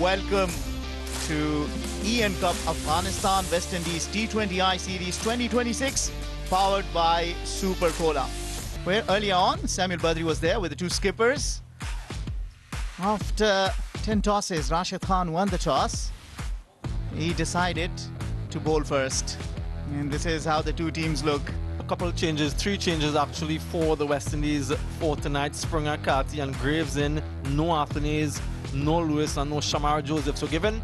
welcome to Ian Cup Afghanistan West Indies T20I Series 2026, powered by Super Cola. Where earlier on, Samuel Badri was there with the two skippers. After 10 tosses, Rashid Khan won the toss. He decided to bowl first. And this is how the two teams look. A couple of changes, 3 changes actually for the West Indies for tonight. Springer, Carty and Graves in. No Anthonys, no Lewis and no Shamar Joseph. So given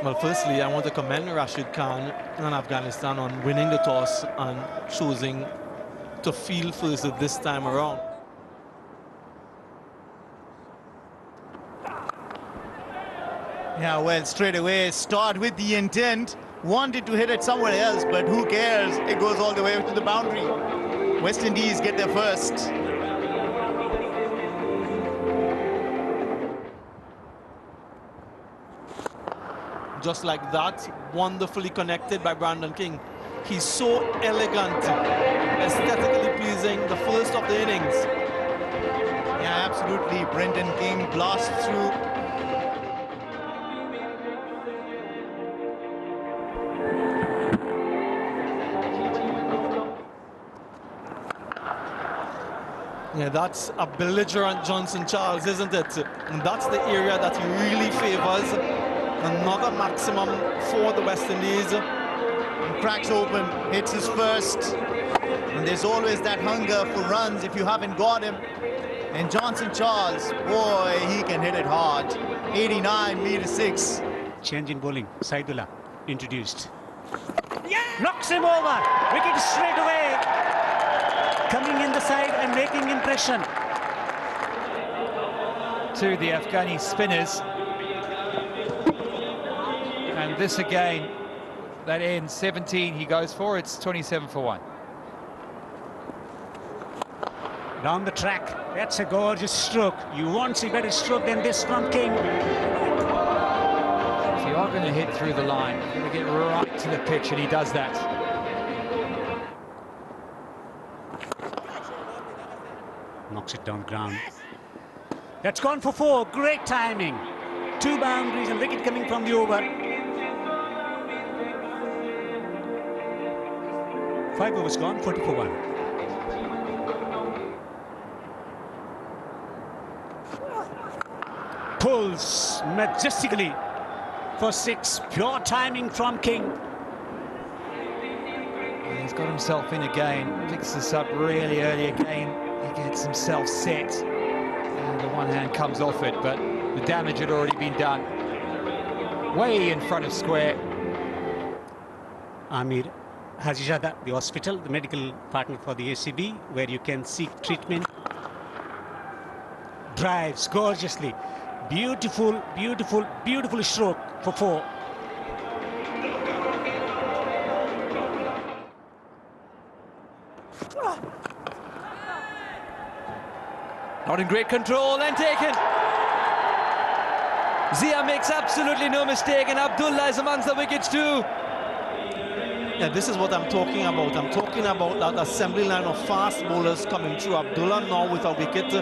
well, firstly, I want to commend Rashid Khan and Afghanistan on winning the toss and choosing to field first this time around. Yeah, well, straight away, start with the intent. Wanted to hit it somewhere else, but who cares? It goes all the way to the boundary. West Indies get their first. Just like that, wonderfully connected by Brandon King. He's so elegant, aesthetically pleasing, the first of the innings. Yeah, absolutely. Brendan King blasts through. Yeah, that's a belligerent Johnson Charles, isn't it? And that's the area that he really favors. Another maximum for the West Indies. He cracks open, hits his first. And there's always that hunger for runs if you haven't got him. And Johnson Charles, boy, he can hit it hard. 89 meter 6. Change in bowling. Saidullah introduced. Yeah! Knocks him over. Wicket straight away. Coming in the side and making impression. To the Afghani spinners. And this again, that ends 17 he goes for. It's 27 for 1. Down the track. That's a gorgeous stroke. You won't see better stroke than this from King. If you are going to hit through the line, you're going to get right to the pitch, and he does that. Knocks it down ground. That's gone for 4. Great timing. 2 boundaries and wicket coming from the over. 5 overs gone, 40 for 1. Pulls majestically for 6. Pure timing from King. He's got himself in again. Picks this up really early again. He gets himself set. And the one hand comes off it, but the damage had already been done. Way in front of square. Amir Hajizada, the hospital, the medical partner for the ACB, where you can seek treatment. Drives gorgeously. Beautiful, beautiful, beautiful stroke for 4. Not in great control and taken. Zia makes absolutely no mistake, and Abdullah is amongst the wickets too. Yeah, this is what I'm talking about. I'm talking about that assembly line of fast bowlers coming through. Abdullah now with a wicket.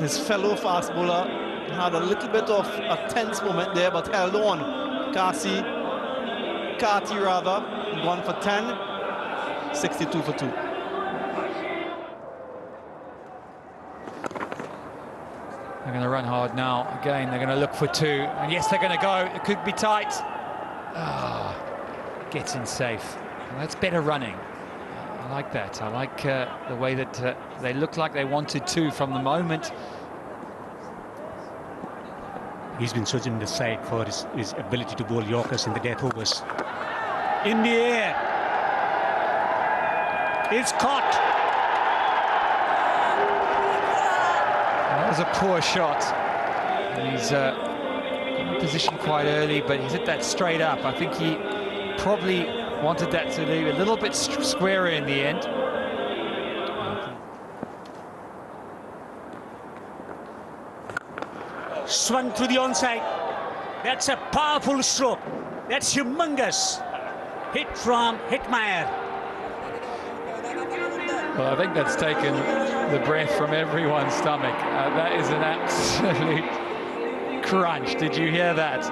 His fellow fast bowler had a little bit of a tense moment there, but held on. Carty rather, gone for 10, 62 for 2. They're going to run hard now. Again, they're going to look for 2. And yes, they're going to go. It could be tight. Gets in safe. Well, that's better running. I like that. I like the way that they looked like they wanted to from the moment. He's been chosen in the side for his ability to bowl Yorkers in the death overs. In the air. It's caught. That was a poor shot. He's in position quite early, but he's hit that straight up. I think he probably wanted that to leave a little bit squarer in the end. Swung through the onside. That's a powerful stroke. That's humongous. hit from Hitmeyer. Well, I think that's taken the breath from everyone's stomach. That is an absolute crunch. Did you hear that?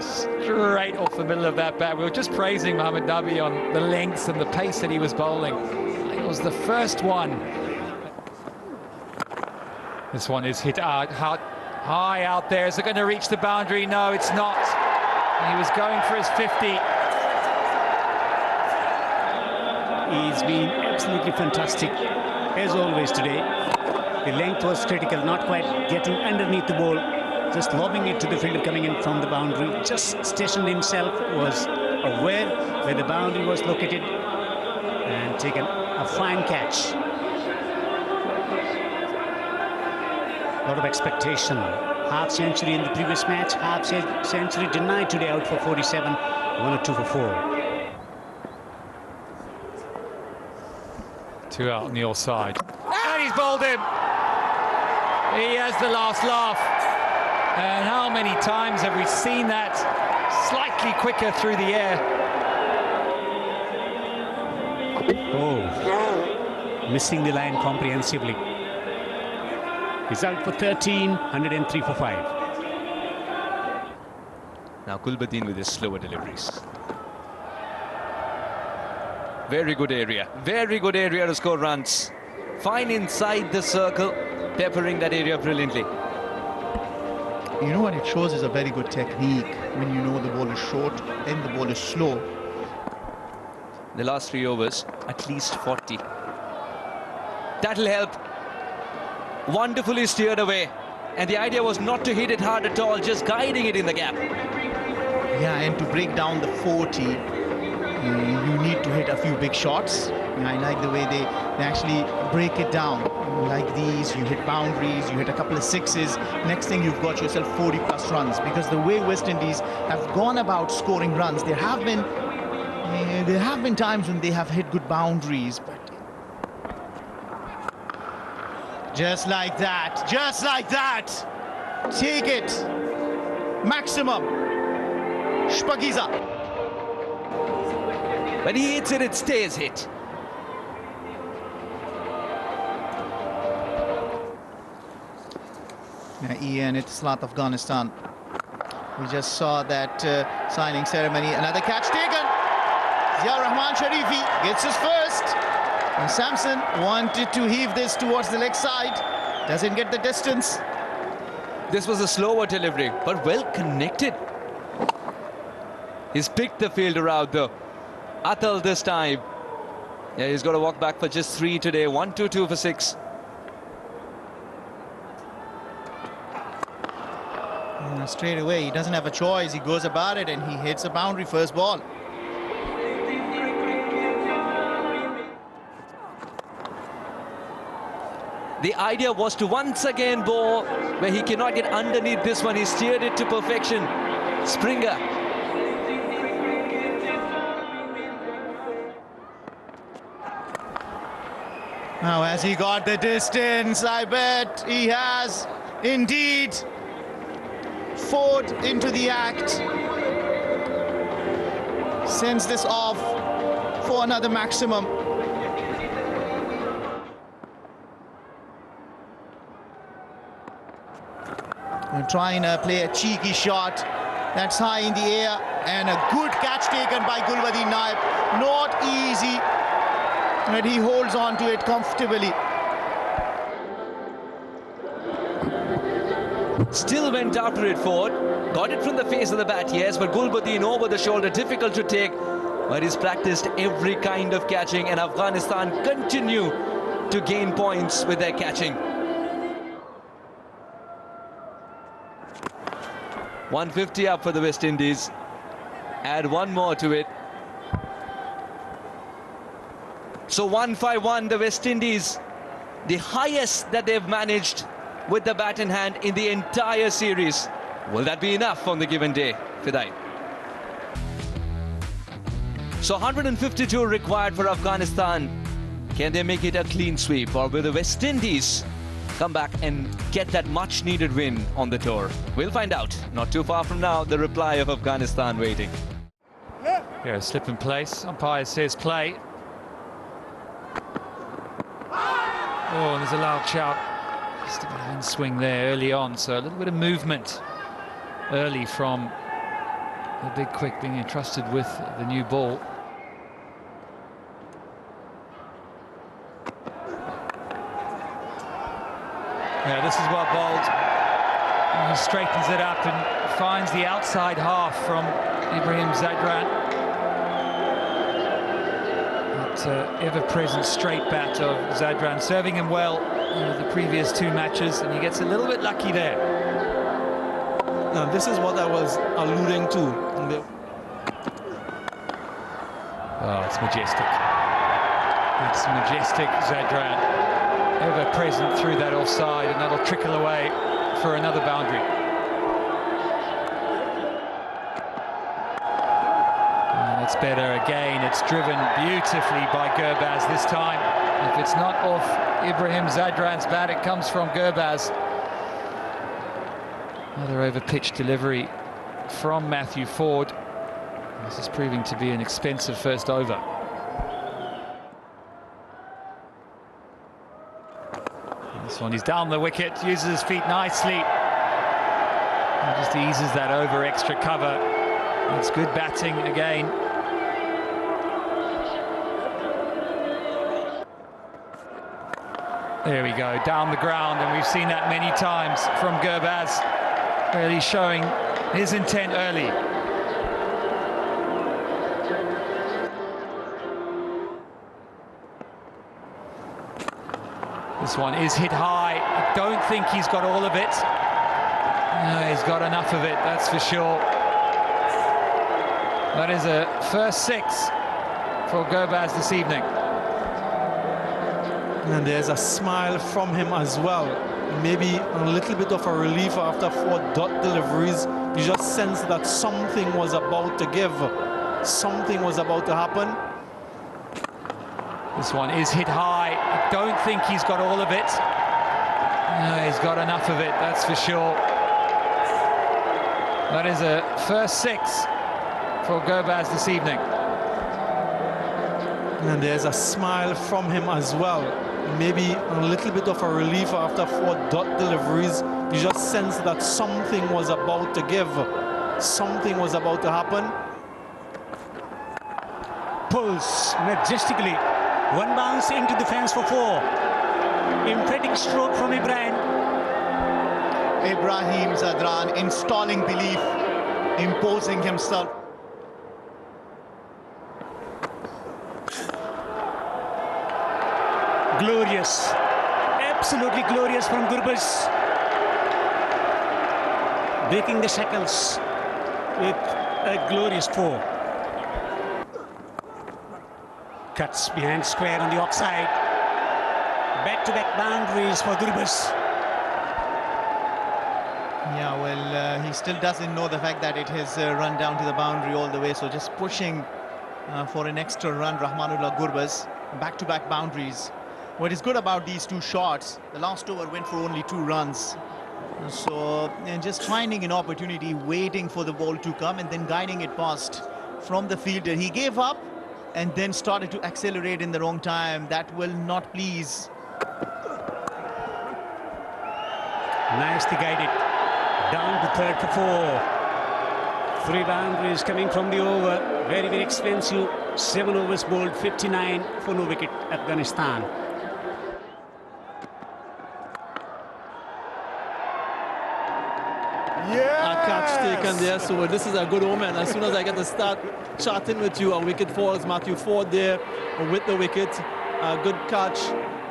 Straight off the middle of that bat. We were just praising Mohammad Nabi on the lengths and the pace that he was bowling. It was the first one. This one is hit high out there. Is it going to reach the boundary? No, it's not. He was going for his 50. He's been absolutely fantastic, as always today. The length was critical, not quite getting underneath the ball, just lobbing it to the fielder coming in from the boundary. Just stationed himself, was aware where the boundary was located, and taken a fine catch. A lot of expectation. Half century in the previous match, half century denied today, out for 47, 1 or 2 for 4. 2 out on the offside. And he's bowled him. He has the last laugh. And how many times have we seen that slightly quicker through the air? Oh, missing the line comprehensively. He's out for 13, 103 for 5. Now Gulbuddin with his slower deliveries. Very good area to score runs. Fine inside the circle, peppering that area brilliantly. You know what it shows is a very good technique when you know the ball is short and the ball is slow. The last 3 overs, at least 40. That'll help. Wonderfully steered away. And the idea was not to hit it hard at all, just guiding it in the gap. Yeah, and to break down the 40, you need to hit a few big shots. I like the way they actually break it down. Like these, you hit boundaries, you hit a couple of sixes. Next thing, you've got yourself 40 plus runs. Because the way West Indies have gone about scoring runs, there have been times when they have hit good boundaries, but just like that, take it, maximum, Shpagiza. When he hits it, it stays hit. Yeah, Ian, it's Slat Afghanistan. We just saw that signing ceremony. Another catch taken. Zia Rahman Sharifi gets his first. And Samson wanted to heave this towards the leg side. Doesn't get the distance. This was a slower delivery, but well connected. He's picked the fielder out though. Atal this time. Yeah, he's got to walk back for just 3 today. 1-2-2 for 6. Straight away, he doesn't have a choice. He goes about it and he hits a boundary first ball. The idea was to once again bowl where he cannot get underneath this one. He steered it to perfection. Springer. Now, has he got the distance? I bet he has indeed. Ford into the act. Sends this off for another maximum. And trying to play a cheeky shot. That's high in the air. And a good catch taken by Gulbuddin Naib. Not easy. But he holds on to it comfortably. Still went after it, Ford. Got it from the face of the bat, yes, but Gulbuddin over the shoulder, difficult to take. But he's practiced every kind of catching, and Afghanistan continue to gain points with their catching. 150 up for the West Indies. Add one more to it. So 151, the West Indies, the highest that they've managed with the bat in hand in the entire series. Will that be enough on the given day, Fidai? So 152 required for Afghanistan. Can they make it a clean sweep, or will the West Indies come back and get that much needed win on the tour? We'll find out. Not too far from now, the reply of Afghanistan waiting. Yeah, slip in place. Umpire says play. Oh, and there's a loud shout. Just a bit of in-swing there early on, so a little bit of movement early from the big quick being entrusted with the new ball. Yeah, this is well bowled. He straightens it up and finds the outside half from Ibrahim Zadran. That ever-present straight bat of Zadran, serving him well the previous two matches, and he gets a little bit lucky there. Now, this is what I was alluding to. Oh, it's majestic. It's majestic, Zadran. Ever present through that offside, and that'll trickle away for another boundary. And it's better again. It's driven beautifully by Gurbaz this time. If it's not off Ibrahim Zadran's bat, it comes from Gurbaz. Another over-pitched delivery from Matthew Ford. This is proving to be an expensive first over. This one, he's down the wicket, uses his feet nicely. And just eases that over extra cover. It's good batting again. There we go, down the ground, and we've seen that many times from Gurbaz, really showing his intent early. This one is hit high. I don't think he's got all of it. No, he's got enough of it, that's for sure. That is a first six for Gurbaz this evening. And there's a smile from him as well. Maybe a little bit of a relief after 4 dot deliveries. You just sense that something was about to give. Something was about to happen. This one is hit high. I don't think he's got all of it. No, he's got enough of it, that's for sure. That is a first six for Gurbaz this evening. And there's a smile from him as well. Maybe a little bit of a relief after 4 dot deliveries. You just sense that something was about to give. Something was about to happen. Pulls majestically. One bounce into the fence for 4. Emphatic stroke from Ibrahim. Ibrahim Zadran installing belief, imposing himself. Glorious, absolutely glorious from Gurbaz. Breaking the shackles with a glorious 4. Cuts behind square on the offside. Back-to-back boundaries for Gurbaz. Yeah, well, he still doesn't know the fact that it has run down to the boundary all the way, so just pushing for an extra run, Rahmanullah Gurbaz. Back-to-back boundaries. What is good about these 2 shots, the last over went for only 2 runs. So, and just finding an opportunity, waiting for the ball to come and then guiding it past from the fielder. He gave up and then started to accelerate in the wrong time. That will not please. Nicely guided. Down to third for 4. 3 boundaries coming from the over. Very, very expensive. 7 overs bowled, 59 for no wicket, Afghanistan. A catch taken there, so this is a good omen. As soon as I get to start chatting with you, a wicket falls. Matthew Ford there with the wicket. A good catch.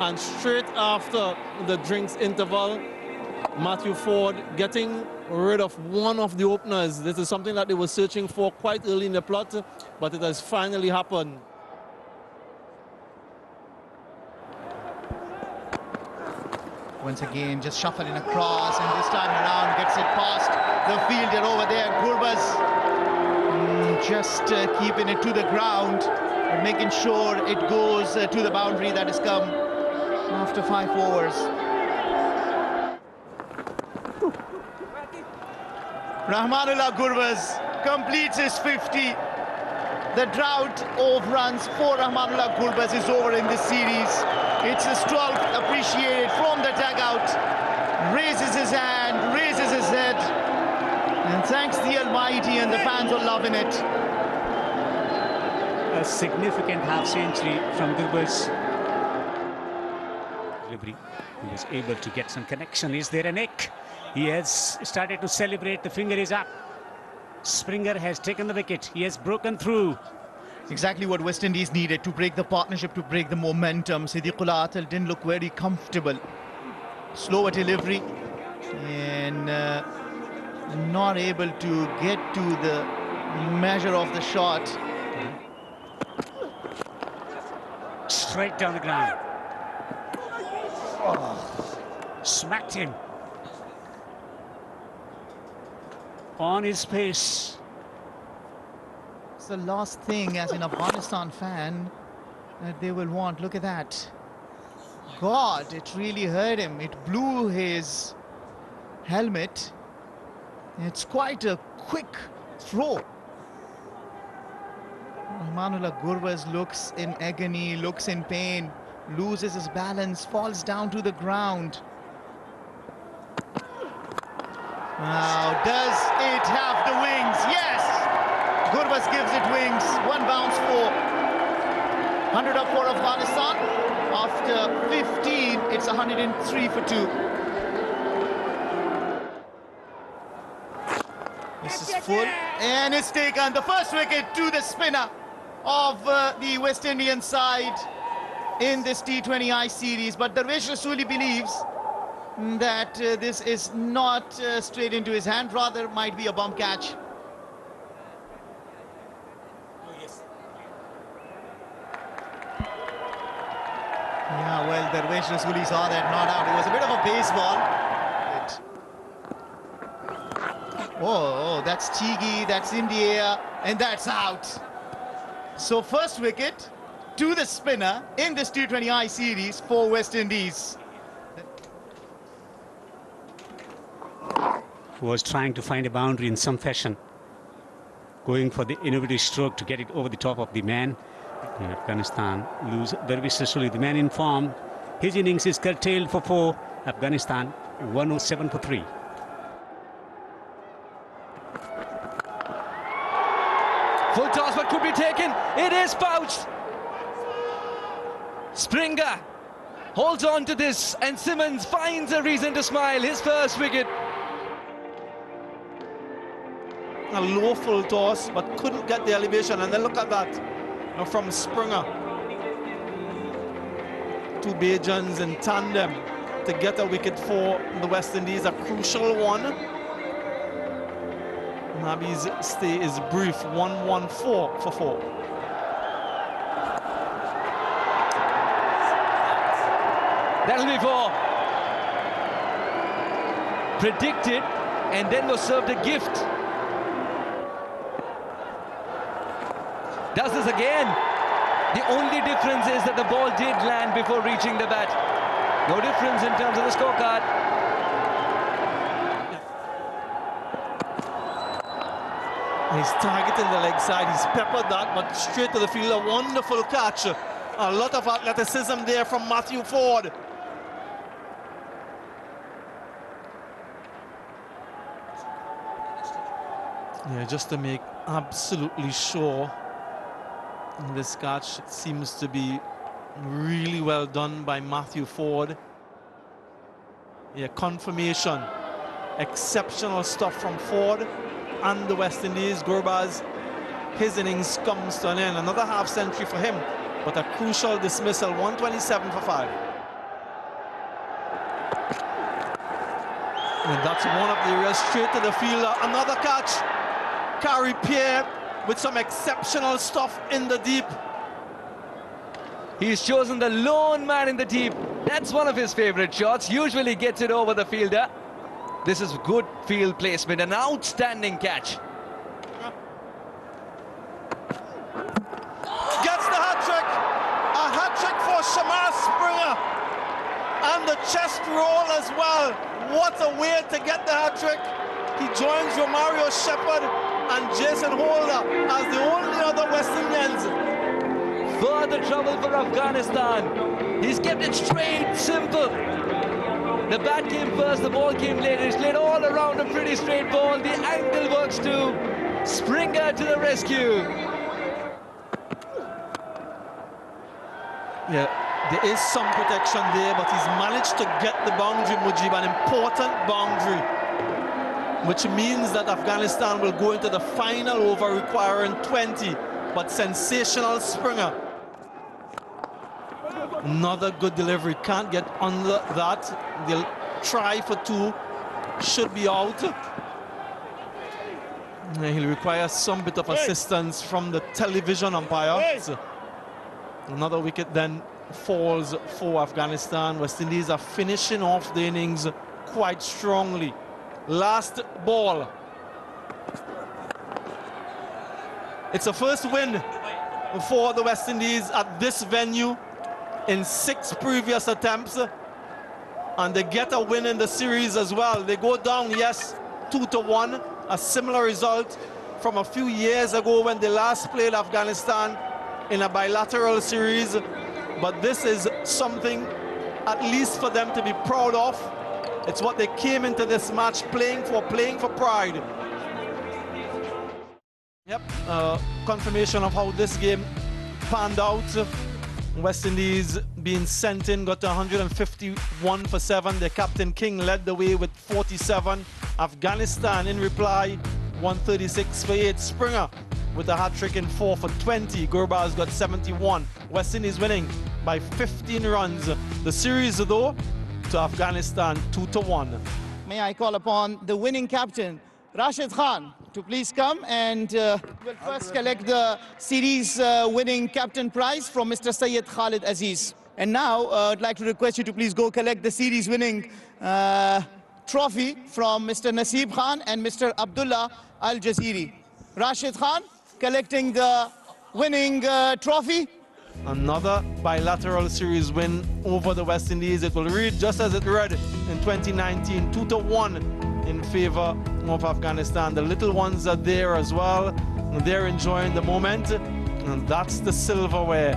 And straight after the drinks interval, Matthew Ford getting rid of one of the openers. This is something that they were searching for quite early in the plot, but it has finally happened. Once again, just shuffling across, and this time around gets it past the fielder over there. Gurbaz just keeping it to the ground, but making sure it goes to the boundary that has come after 5 overs. Rahmanullah Gurbaz completes his 50. The drought of runs for Rahmanullah Gurbaz is over in this series. It's his 12th appreciated from the dugout. Raises his hand, raises his head, and thanks the Almighty, and the fans are loving it. A significant half-century from Gurbaz. Delivery. He was able to get some connection. Is there a neck? He has started to celebrate. The finger is up. Springer has taken the wicket. He has broken through. Exactly what West Indies needed to break the partnership, to break the momentum. Siddiqul Atal didn't look very comfortable. Slower delivery and not able to get to the measure of the shot. Straight down the ground. Oh, smacked him. On his pace. It's the last thing as an Afghanistan fan that they will want. Look at that. God, it really hurt him. It blew his helmet. It's quite a quick throw. Rahmanullah Gurbaz looks in agony, looks in pain, loses his balance, falls down to the ground. Now, does it have the wings? Yes! Gurbaz gives it wings. One bounce for 100 up for Afghanistan. After 15, it's 103 for 2. This is full, and it's taken. The first wicket to the spinner of the West Indian side in this T20I series. But Darvesh Rasuli believes that this is not straight into his hand, rather might be a bump catch. Yeah, well, Darvesh Rasuli saw that not out. It was a bit of a baseball. Oh, that's cheeky, that's in the air, and that's out. So first wicket to the spinner in this T20I series for West Indies. Was trying to find a boundary in some fashion. Going for the innovative stroke to get it over the top of the man. And Afghanistan lose Darvesh Rasuli, the man in form. His innings is curtailed for 4. Afghanistan 107 for 3. Full toss, but could be taken. It is pouched. Springer holds on to this, and Simmons finds a reason to smile. His first wicket. A low full toss, but couldn't get the elevation. And then look at that, from Springer. 2 Bajans in tandem to get a wicket for the West Indies, a crucial one. Nabi's stay is brief, 1-1-4 for 4. That'll be 4. Predicted, and then was served a gift. Does this again. The only difference is that the ball did land before reaching the bat. No difference in terms of the scorecard. He's targeting the leg side. He's peppered that, but straight to the field. A wonderful catch. A lot of athleticism there from Matthew Ford. Yeah, just to make absolutely sure. This catch seems to be really well done by Matthew Ford. Yeah, confirmation. Exceptional stuff from Ford and the West Indies. Gurbaz, his innings comes to an end. Another half century for him, but a crucial dismissal. 127 for 5. And that's one of the areas straight to the fielder. Another catch. Carey Pierre with some exceptional stuff in the deep. He's chosen the lone man in the deep. That's one of his favorite shots. Usually gets it over the fielder. This is good field placement, an outstanding catch. Gets the hat-trick. A hat-trick for Shamar Springer. And the chest roll as well. What a way to get the hat-trick. He joins Romario Shepherd and Jason Holder as the only other West Indians. Further trouble for Afghanistan. He's kept it straight, simple. The bat came first, the ball came later. It's laid all around a pretty straight ball. The angle works too. Springer to the rescue. Yeah, there is some protection there, but he's managed to get the boundary, Mujib, an important boundary, which means that Afghanistan will go into the final over requiring 20, but sensational Springer. Another good delivery, can't get under that. They'll try for 2, should be out. And he'll require some bit of assistance from the television umpires. Another wicket then falls for Afghanistan. West Indies are finishing off the innings quite strongly. Last ball. It's a first win for the West Indies at this venue in 6 previous attempts, and they get a win in the series as well. They go down, yes, 2-1, a similar result from a few years ago when they last played Afghanistan in a bilateral series, but this is something at least for them to be proud of. It's what they came into this match playing for pride. Yep, confirmation of how this game panned out. West Indies being sent in, got 151 for 7. Their captain King led the way with 47. Afghanistan in reply, 136 for 8. Springer with a hat-trick in 4 for 20. Gurbaz got 71. West Indies winning by 15 runs. The series, though, to Afghanistan 2-1. May I call upon the winning captain, Rashid Khan, to please come and we'll first collect the series winning captain prize from Mr. Syed Khalid Aziz. And now I'd like to request you to please go collect the series winning trophy from Mr. Naseeb Khan and Mr. Abdullah Al Jaziri. Rashid Khan collecting the winning trophy. Another bilateral series win over the West Indies. It will read just as it read in 2019, 2-1 in favor of Afghanistan. The little ones are there as well. They're enjoying the moment, and that's the silverware